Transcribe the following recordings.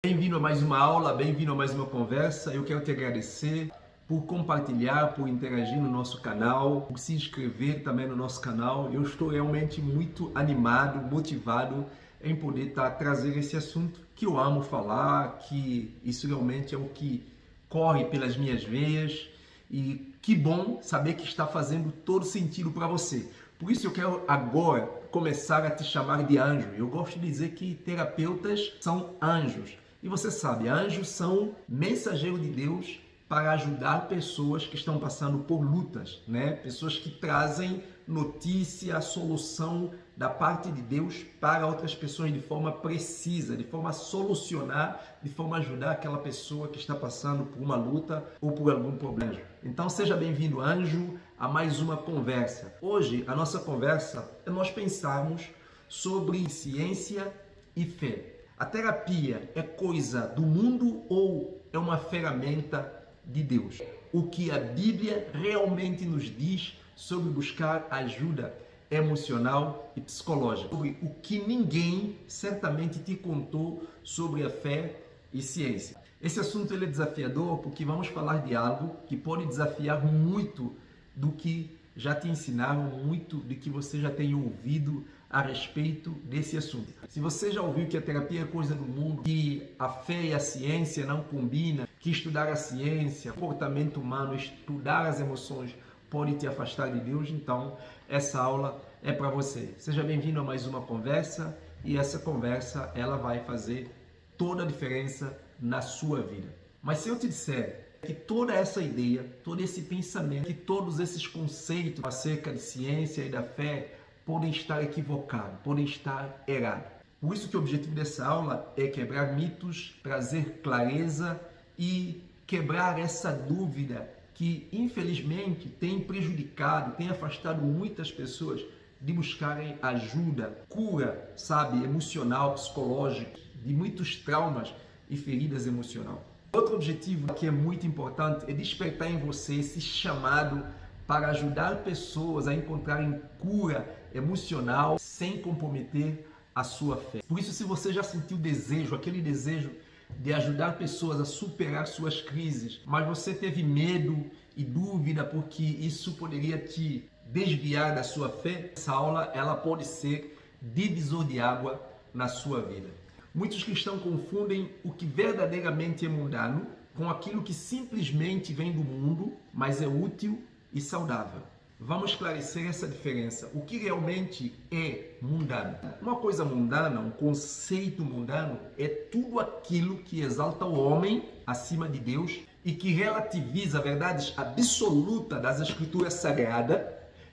Bem-vindo a mais uma aula, bem-vindo a mais uma conversa. Eu quero te agradecer por compartilhar, por interagir no nosso canal, por se inscrever também no nosso canal. Eu estou realmente muito animado, motivado em poder trazer esse assunto que eu amo falar, que isso realmente é o que corre pelas minhas veias e que bom saber que está fazendo todo sentido para você. Por isso eu quero agora começar a te chamar de anjo. Eu gosto de dizer que terapeutas são anjos. E você sabe, anjos são mensageiros de Deus para ajudar pessoas que estão passando por lutas, né? Pessoas que trazem notícia, solução da parte de Deus para outras pessoas de forma precisa, de forma a solucionar, de forma a ajudar aquela pessoa que está passando por uma luta ou por algum problema. Então seja bem-vindo, anjo, a mais uma conversa. Hoje a nossa conversa é nós pensarmos sobre ciência e fé. A terapia é coisa do mundo ou é uma ferramenta de Deus? O que a Bíblia realmente nos diz sobre buscar ajuda emocional e psicológica, sobre o que ninguém certamente te contou sobre a fé e ciência. Esse assunto ele é desafiador porque vamos falar de algo que pode desafiar muito do que já te ensinaram, muito do que você já tem ouvido a respeito desse assunto. Se você já ouviu que a terapia é coisa do mundo, que a fé e a ciência não combinam, que estudar a ciência, o comportamento humano, estudar as emoções pode te afastar de Deus, então essa aula é para você. Seja bem-vindo a mais uma conversa e essa conversa ela vai fazer toda a diferença na sua vida. Mas se eu te disser que toda essa ideia, todo esse pensamento, que todos esses conceitos acerca de ciência e da fé podem estar equivocados, podem estar errados. Por isso que o objetivo dessa aula é quebrar mitos, trazer clareza e quebrar essa dúvida que, infelizmente, tem prejudicado, tem afastado muitas pessoas de buscarem ajuda, cura, sabe, emocional, psicológica, de muitos traumas e feridas emocionais. Outro objetivo que é muito importante é despertar em você esse chamado para ajudar pessoas a encontrarem cura emocional sem comprometer a sua fé. Por isso, se você já sentiu desejo, aquele desejo de ajudar pessoas a superar suas crises, mas você teve medo e dúvida porque isso poderia te desviar da sua fé, essa aula ela pode ser divisor de água na sua vida. Muitos cristãos confundem o que verdadeiramente é mundano com aquilo que simplesmente vem do mundo, mas é útil e saudável. Vamos esclarecer essa diferença. O que realmente é mundano? Uma coisa mundana, um conceito mundano, é tudo aquilo que exalta o homem acima de Deus e que relativiza a verdade absoluta das Escrituras Sagradas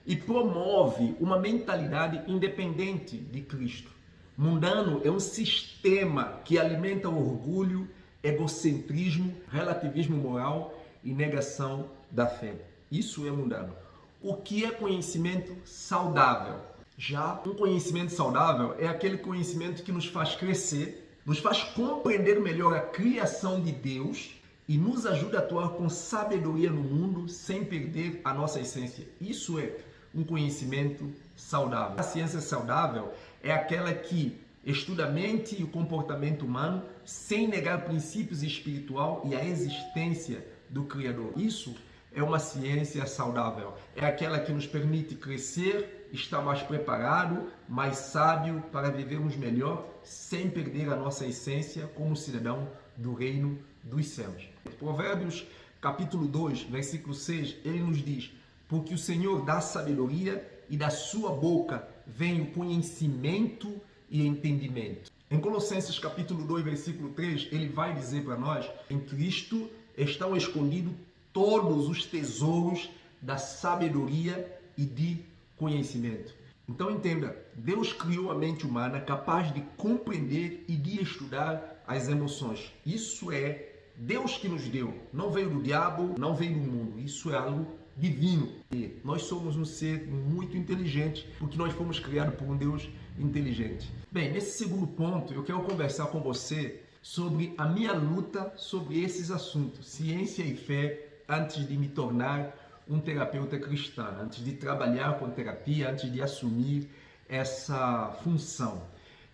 e promove uma mentalidade independente de Cristo. Mundano é um sistema que alimenta o orgulho, egocentrismo, relativismo moral e negação da fé. Isso é mundano. O que é conhecimento saudável? Já um conhecimento saudável é aquele conhecimento que nos faz crescer, nos faz compreender melhor a criação de Deus e nos ajuda a atuar com sabedoria no mundo sem perder a nossa essência. Isso é um conhecimento saudável. A ciência saudável é aquela que estuda a mente e o comportamento humano sem negar princípios espiritual e a existência do Criador. Isso é uma ciência saudável. É aquela que nos permite crescer, estar mais preparado, mais sábio para vivermos melhor, sem perder a nossa essência como cidadão do reino dos céus. Provérbios capítulo 2, versículo 6, ele nos diz: porque o Senhor dá sabedoria e da sua boca vem o conhecimento e entendimento. Em Colossenses capítulo 2, versículo 3, ele vai dizer para nós: em Cristo estão escondidos todos os tesouros da sabedoria e de conhecimento. Então entenda, Deus criou a mente humana capaz de compreender e de estudar as emoções. Isso é Deus que nos deu. Não veio do diabo, não veio do mundo. Isso é algo divino. E nós somos um ser muito inteligente porque nós fomos criados por um Deus inteligente. Bem, nesse segundo ponto eu quero conversar com você sobre a minha luta sobre esses assuntos, ciência e fé, antes de me tornar um terapeuta cristão, antes de trabalhar com terapia, antes de assumir essa função.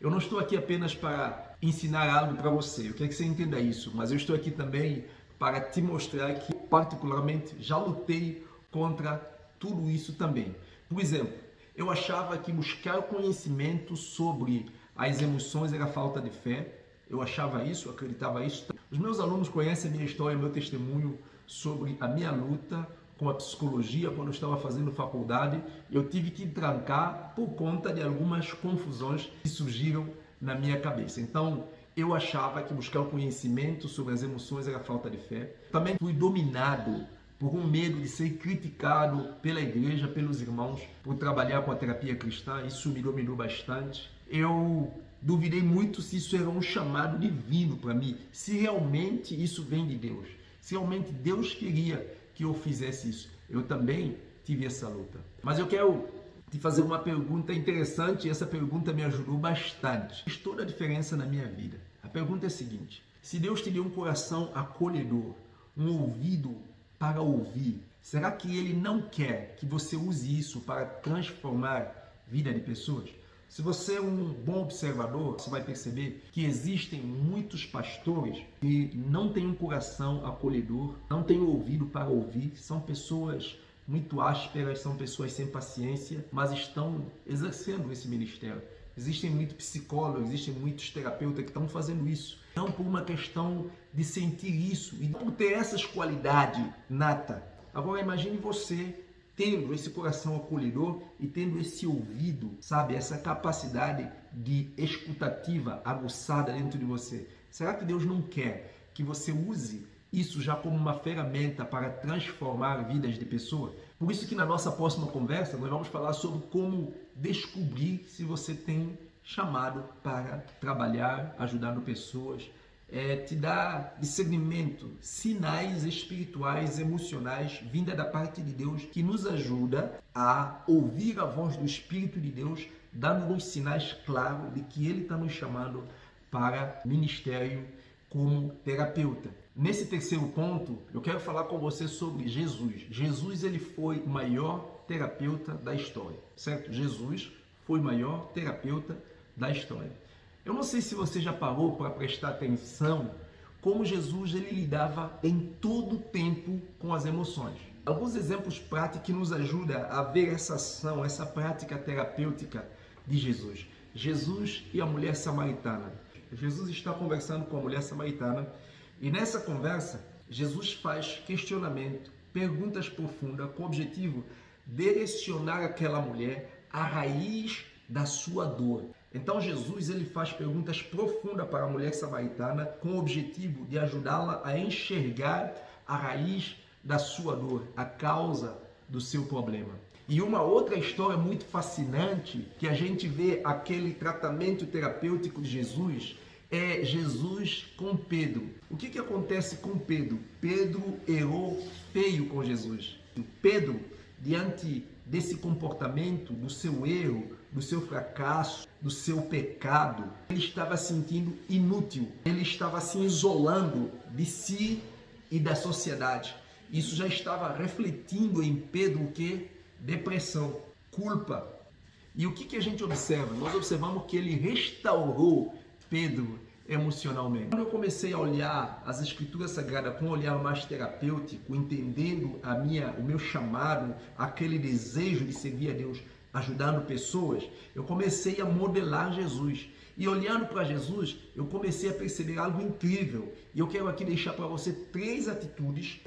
Eu não estou aqui apenas para ensinar algo para você. Eu quero que você entenda isso, mas eu estou aqui também para te mostrar que, particularmente, já lutei contra tudo isso também. Por exemplo, eu achava que buscar conhecimento sobre as emoções era falta de fé. Eu achava isso, acreditava isso. Os meus alunos conhecem a minha história, meu testemunho sobre a minha luta com a psicologia quando eu estava fazendo faculdade. Eu tive que trancar por conta de algumas confusões que surgiram na minha cabeça. Então, eu achava que buscar o conhecimento sobre as emoções era falta de fé. Também fui dominado por um medo de ser criticado pela igreja, pelos irmãos, por trabalhar com a terapia cristã. Isso me dominou bastante. Eu duvidei muito se isso era um chamado divino para mim, se realmente isso vem de Deus, se realmente Deus queria que eu fizesse isso. Eu também tive essa luta. Mas eu quero te fazer uma pergunta interessante e essa pergunta me ajudou bastante. Fez toda a diferença na minha vida. A pergunta é a seguinte: se Deus te deu um coração acolhedor, um ouvido para ouvir, será que Ele não quer que você use isso para transformar a vida de pessoas? Se você é um bom observador, você vai perceber que existem muitos pastores que não têm um coração acolhedor, não têm ouvido para ouvir, são pessoas muito ásperas, são pessoas sem paciência, mas estão exercendo esse ministério. Existem muitos psicólogos, existem muitos terapeutas que estão fazendo isso. Não por uma questão de sentir isso e por ter essas qualidades nata. Agora imagine você tendo esse coração acolhedor e tendo esse ouvido, sabe? Essa capacidade de escutativa aguçada dentro de você. Será que Deus não quer que você use isso já como uma ferramenta para transformar vidas de pessoas? Por isso que na nossa próxima conversa nós vamos falar sobre como descobrir se você tem chamado para trabalhar ajudando pessoas, te dá discernimento, sinais espirituais, emocionais, vinda da parte de Deus, que nos ajuda a ouvir a voz do Espírito de Deus, dando-nos sinais claros de que Ele está nos chamando para ministério como terapeuta. Nesse terceiro ponto, eu quero falar com você sobre Jesus. Jesus, ele foi o maior terapeuta da história, certo? Jesus foi o maior terapeuta da história. Eu não sei se você já parou para prestar atenção como Jesus ele lidava em todo o tempo com as emoções. Alguns exemplos práticos que nos ajudam a ver essa ação, essa prática terapêutica de Jesus. Jesus e a mulher samaritana. Jesus está conversando com a mulher samaritana e nessa conversa Jesus faz questionamento, perguntas profundas com o objetivo de direcionar aquela mulher à raiz da sua dor. Então Jesus ele faz perguntas profundas para a mulher samaritana com o objetivo de ajudá-la a enxergar a raiz da sua dor, a causa do seu problema. E uma outra história muito fascinante que a gente vê aquele tratamento terapêutico de Jesus é Jesus com Pedro. O que acontece com Pedro? Pedro errou feio com Jesus. Pedro, diante desse comportamento, do seu erro, do seu fracasso, do seu pecado, ele estava se sentindo inútil, ele estava se isolando de si e da sociedade. Isso já estava refletindo em Pedro o que? Depressão, culpa. E o que a gente observa? Nós observamos que ele restaurou Pedro emocionalmente. Quando eu comecei a olhar as Escrituras Sagradas com um olhar mais terapêutico, entendendo o meu chamado, aquele desejo de servir a Deus, ajudando pessoas, eu comecei a modelar Jesus. E olhando para Jesus, eu comecei a perceber algo incrível. E eu quero aqui deixar para você três atitudes,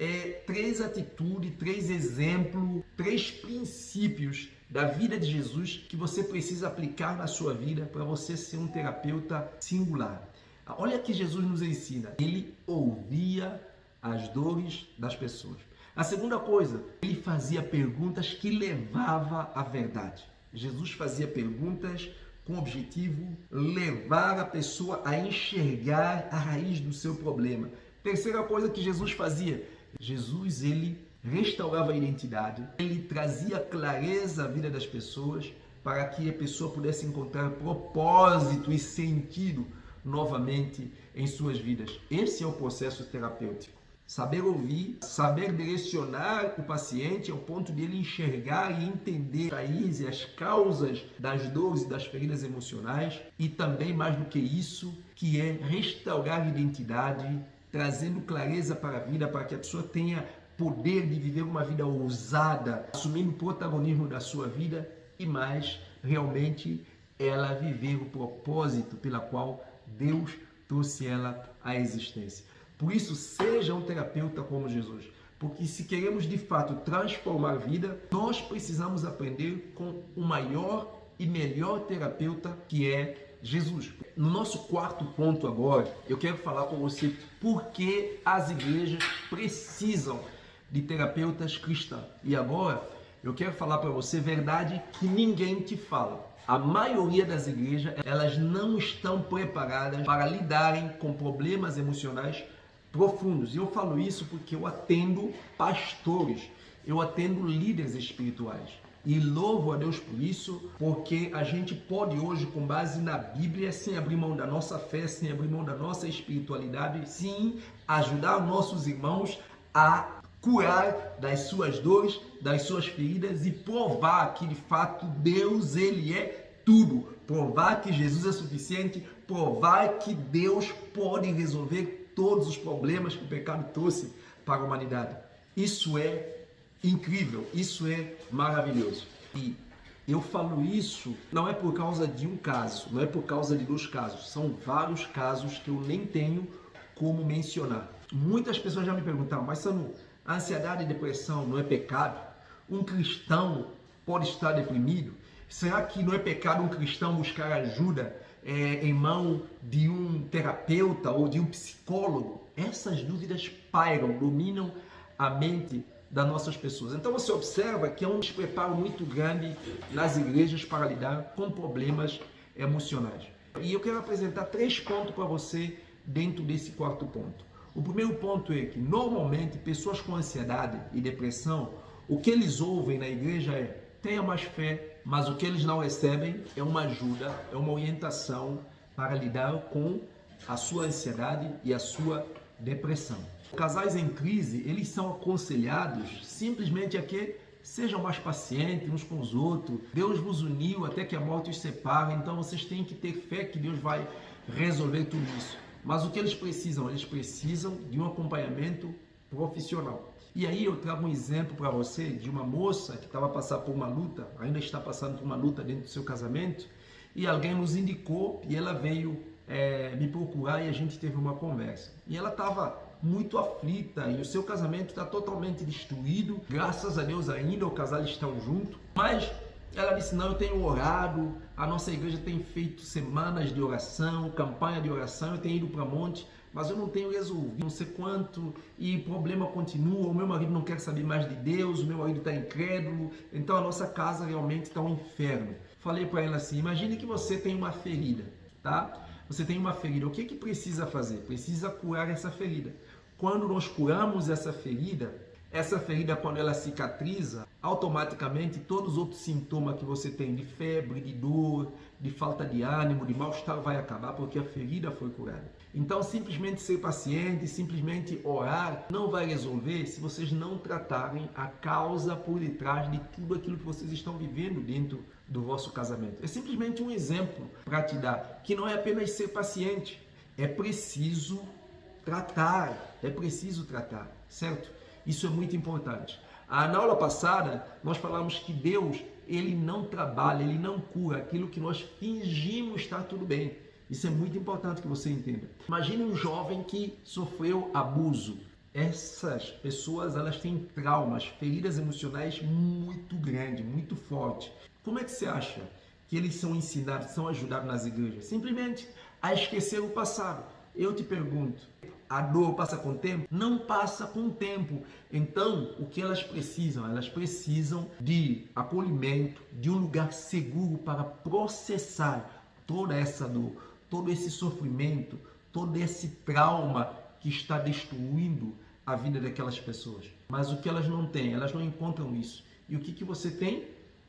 três exemplos, três princípios da vida de Jesus que você precisa aplicar na sua vida para você ser um terapeuta singular. Olha que Jesus nos ensina. Ele ouvia as dores das pessoas. A segunda coisa, ele fazia perguntas que levavam à verdade. Jesus fazia perguntas com o objetivo de levar a pessoa a enxergar a raiz do seu problema. Terceira coisa que Jesus fazia, Jesus ele restaurava a identidade, ele trazia clareza à vida das pessoas para que a pessoa pudesse encontrar propósito e sentido novamente em suas vidas. Esse é o processo terapêutico. saber ouvir, saber direcionar o paciente ao ponto de ele enxergar e entender a raiz e as causas das dores e das feridas emocionais, e também, mais do que isso, que é restaurar a identidade, trazendo clareza para a vida, para que a pessoa tenha poder de viver uma vida ousada, assumindo o protagonismo da sua vida e mais, realmente, ela viver o propósito pela qual Deus trouxe ela à existência. Por isso, seja um terapeuta como Jesus, porque se queremos de fato transformar a vida, nós precisamos aprender com o maior e melhor terapeuta, que é Jesus. No nosso quarto ponto agora, eu quero falar com você por que as igrejas precisam de terapeutas cristãos. E agora, eu quero falar para você verdade que ninguém te fala. A maioria das igrejas, elas não estão preparadas para lidarem com problemas emocionais profundos. E eu falo isso porque eu atendo pastores, eu atendo líderes espirituais. E louvo a Deus por isso, porque a gente pode hoje, com base na Bíblia, sem abrir mão da nossa fé, sem abrir mão da nossa espiritualidade, sim, ajudar nossos irmãos a curar das suas dores, das suas feridas e provar que de fato Deus, ele é tudo. Provar que Jesus é suficiente, provar que Deus pode resolver todos os problemas que o pecado trouxe para a humanidade. Isso é incrível, isso é maravilhoso. E eu falo isso não é por causa de um caso, não é por causa de 2 casos, são vários casos que eu nem tenho como mencionar. Muitas pessoas já me perguntaram, mas Sanu, a ansiedade e depressão não é pecado? Um cristão pode estar deprimido? Será que não é pecado um cristão buscar ajuda em mão de um terapeuta ou de um psicólogo? Essas dúvidas pairam, dominam a mente das nossas pessoas. Então você observa que há um despreparo muito grande nas igrejas para lidar com problemas emocionais. E eu quero apresentar 3 pontos para você dentro desse quarto ponto. O primeiro ponto é que normalmente pessoas com ansiedade e depressão, o que eles ouvem na igreja é: tenha mais fé, mas o que eles não recebem é uma ajuda, é uma orientação para lidar com a sua ansiedade e a sua depressão. Casais em crise, eles são aconselhados simplesmente a que sejam mais pacientes uns com os outros. Deus vos uniu até que a morte os separe, então vocês têm que ter fé que Deus vai resolver tudo isso. Mas o que eles precisam? Eles precisam de um acompanhamento profissional. E aí eu trago um exemplo para você de uma moça que estava passando por uma luta, ainda está passando por uma luta dentro do seu casamento, e alguém nos indicou e ela veio me procurar e a gente teve uma conversa. E ela estava muito aflita e o seu casamento está totalmente destruído. Graças a Deus ainda o casal está junto, mas ela disse: não, eu tenho orado, a nossa igreja tem feito semanas de oração, campanha de oração, eu tenho ido para monte, mas eu não tenho resolvido, não sei quanto, e o problema continua, o meu marido não quer saber mais de Deus, o meu marido está incrédulo, então a nossa casa realmente está um inferno. Falei para ela assim: imagine que você tem uma ferida, tá? Você tem uma ferida, o que que precisa fazer? Precisa curar essa ferida. Quando nós curamos essa ferida, quando ela cicatriza, automaticamente todos os outros sintomas que você tem de febre, de dor, de falta de ânimo, de mal-estar vai acabar, porque a ferida foi curada. Então, simplesmente ser paciente, simplesmente orar, não vai resolver se vocês não tratarem a causa por detrás de tudo aquilo que vocês estão vivendo dentro do vosso casamento. É simplesmente um exemplo para te dar, que não é apenas ser paciente, é preciso tratar, certo? Isso é muito importante. Na aula passada, nós falamos que Deus, ele não trabalha, ele não cura aquilo que nós fingimos estar tudo bem. Isso é muito importante que você entenda. Imagine um jovem que sofreu abuso. Essas pessoas, elas têm traumas, feridas emocionais muito grandes, muito fortes. Como é que você acha que eles são ensinados, são ajudados nas igrejas? Simplesmente a esquecer o passado. Eu te pergunto, a dor passa com o tempo? Não passa com o tempo. Então, o que elas precisam? Elas precisam de acolhimento, de um lugar seguro para processar toda essa dor, todo esse sofrimento, todo esse trauma que está destruindo a vida daquelas pessoas. Mas o que elas não têm? Elas não encontram isso. E o que você tem?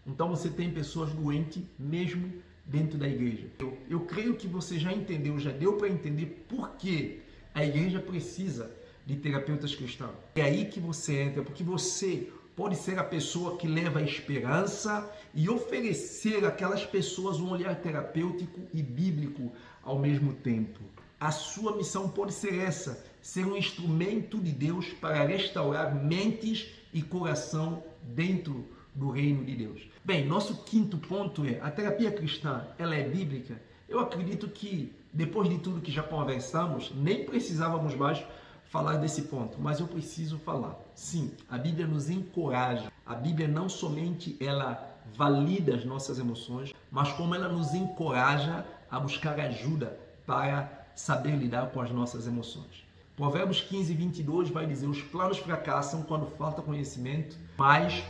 Então você tem pessoas doentes mesmo dentro da igreja. Eu creio que você já entendeu, já deu para entender por que a igreja precisa de terapeutas cristãos. É aí que você entra, porque você pode ser a pessoa que leva a esperança e oferecer àquelas pessoas um olhar terapêutico e bíblico ao mesmo tempo. A sua missão pode ser essa, ser um instrumento de Deus para restaurar mentes e coração dentro do reino de Deus. Bem, nosso quinto ponto é, a terapia cristã, ela é bíblica? Eu acredito que, depois de tudo que já conversamos, nem precisávamos mais falar desse ponto, mas eu preciso falar. Sim, a Bíblia nos encoraja. A Bíblia não somente ela valida as nossas emoções, mas como ela nos encoraja a buscar ajuda para saber lidar com as nossas emoções. Provérbios 15, 22 vai dizer: os planos fracassam quando falta conhecimento, mas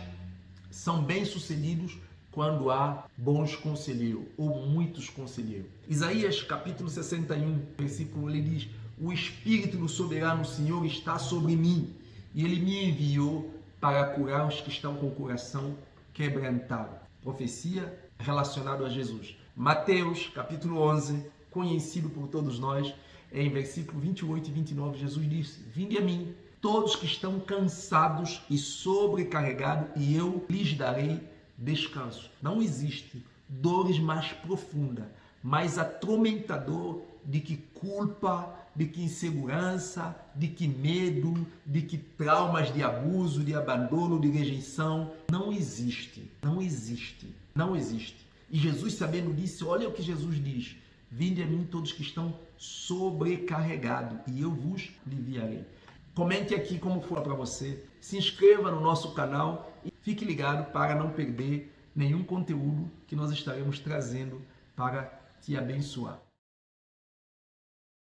são bem-sucedidos quando há bons conselheiros ou muitos conselheiros. Isaías capítulo 61, versículo 1, ele diz: o Espírito do Soberano Senhor está sobre mim e Ele me enviou para curar os que estão com o coração quebrantado. Profecia relacionada a Jesus. Mateus capítulo 11, conhecido por todos nós, em versículo 28 e 29, Jesus disse: vinde a mim, todos que estão cansados e sobrecarregados, e eu lhes darei descanso. Não existe dores mais profundas, mais atormentador de que culpa, de que insegurança, de que medo, de que traumas de abuso, de abandono, de rejeição. Não existe, não existe, não existe. E Jesus, sabendo disso, olha o que Jesus diz: vinde a mim todos que estão sobrecarregados e eu vos aliviarei. Comente aqui como foi para você, se inscreva no nosso canal e fique ligado para não perder nenhum conteúdo que nós estaremos trazendo para te abençoar.